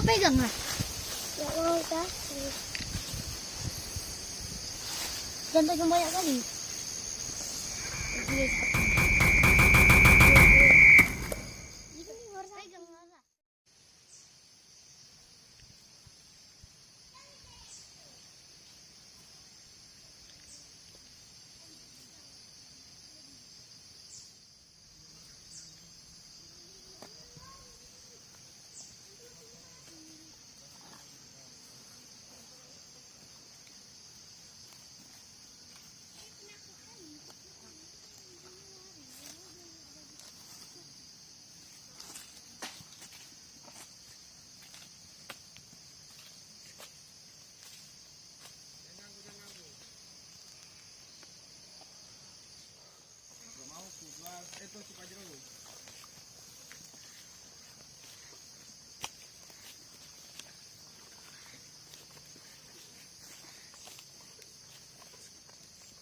pegang lah. Nggak mau kasih. Jangan pegang banyak kali. Ini harus pegang lah. Itu si Pajero.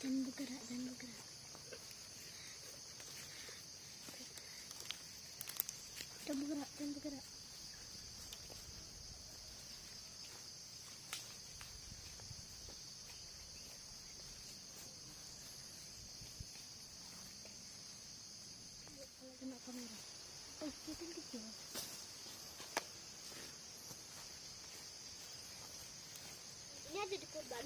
Jangan bergerak, jangan bergerak. Jangan bergerak, jangan bergerak. Kena kamera. Oh, itu kan kecil. Ini ada di kurban.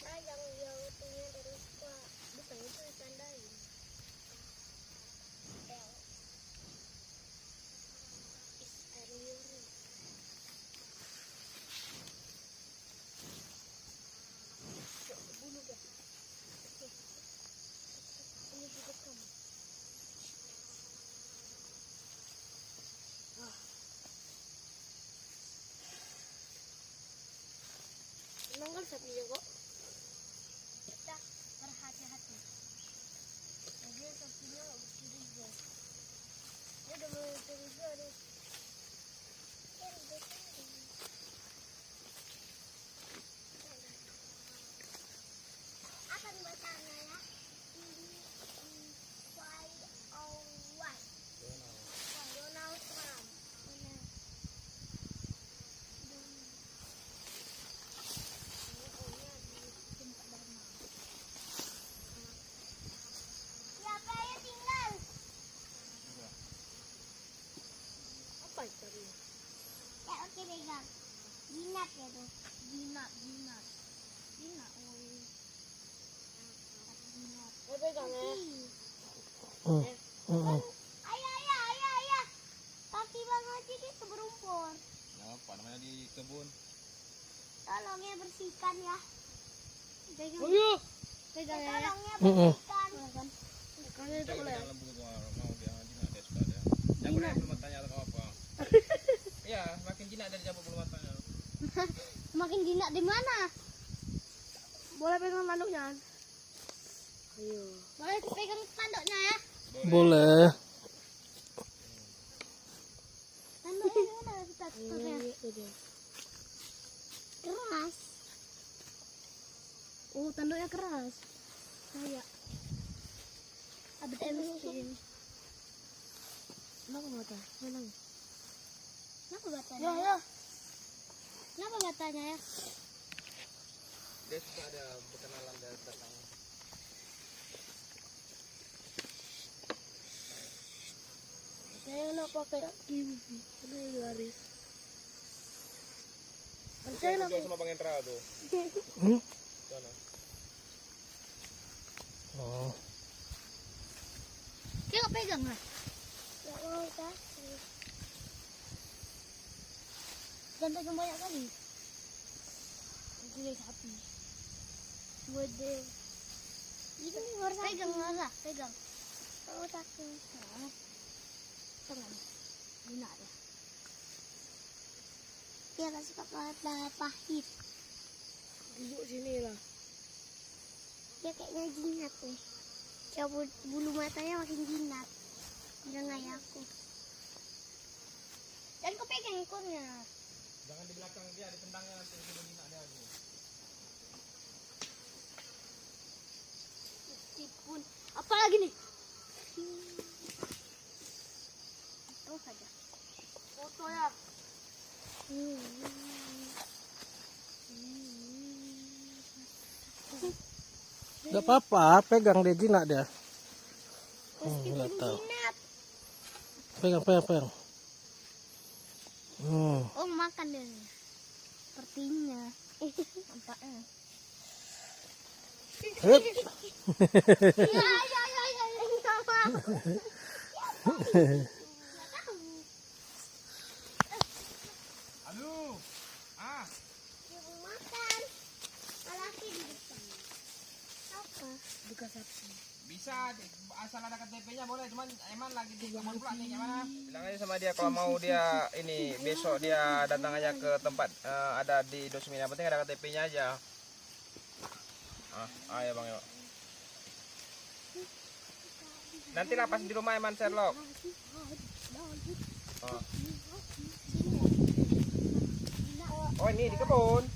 Sayang ya utuhnya dari lupa. Bukan itu ditandain. L. Is earlier. Bunuh gak? Oke. Ini juga kamu. Emang kan sapinya kok? Kita berhati-hati. Jadi sapinya gak bercuriga. Dia udah mulai curiga nih. Apa nih bacanya ya? Y-O-Y. Donald Trump. Siapa yang tinggal? Apa itu tadi? Ya oke pegang. Jinat ya tuh. Jinat, jinat. Jinat, oh iya. Jinat. Pegang ya. Ayah. Kaki Bang Haji itu berumpur. Ya, apa namanya di kebun? Tolong ya bersihkan ya. Pegang. Oh iya. Pegang ya. Tolong ya bersihkan. Kalian itu boleh. Dalam buku mau dia jinak dia suka dia. Jangan boleh bulu matanya atau apa. Iya, makin jinak dari cabut bulu matanya. Makin jinak di mana? Boleh pegang tanduknya? Ayo. Boleh pegang tanduknya ya? Boleh. Tanduknya di mana statusnya? Keras. Oh, tanduknya keras. Kayak abad miskin. Kenapa mata? Menang. Kenapa batanya? Ya. Kenapa batanya ya? Dia suka ada perkenalan dari datang. Saya nak pakai kiwi. Ini garis. Saya nak Juga sama Bang Endra tuh. Hmm? Sana. Oh. Dia nggak pegang lah. Nggak mau kasih. Jangan pegang banyak kali. Ini sapi. Waduh. Ini harus Pegang lah, pegang. mau takut. Jangan. Jinak ya. Dia nggak suka banget pahit. Duduk sini lah. Dia kayaknya jinak nih. Coba bulu matanya makin jinak. Bilang ayahku. Dan kau pegang ekornya. Jangan di belakang dia, ditendangnya nanti dia jinak dia tuh. Meskipun apalagi nih? Terus saja. Soya. Gak apa-apa, pegang dia jinak dia. Nggak tahu. Jinak. Pegang. Oh, makan dia. Sepertinya. Nampaknya. Hup. Ya. Aduh. Ah, Dia mau makan. Laki di depan. Apa? Bukan sapi. bisa asal ada KTP-nya boleh, cuman Eman lagi di kebun pula nih gimana? Bilang aja sama dia kalau mau dia ini besok dia datang aja ke tempat ada di Dosmin, yang penting ada KTP-nya aja. Ayo bang yuk. Nanti lah pas di rumah Eman Sherlock. Oh ini di kebun.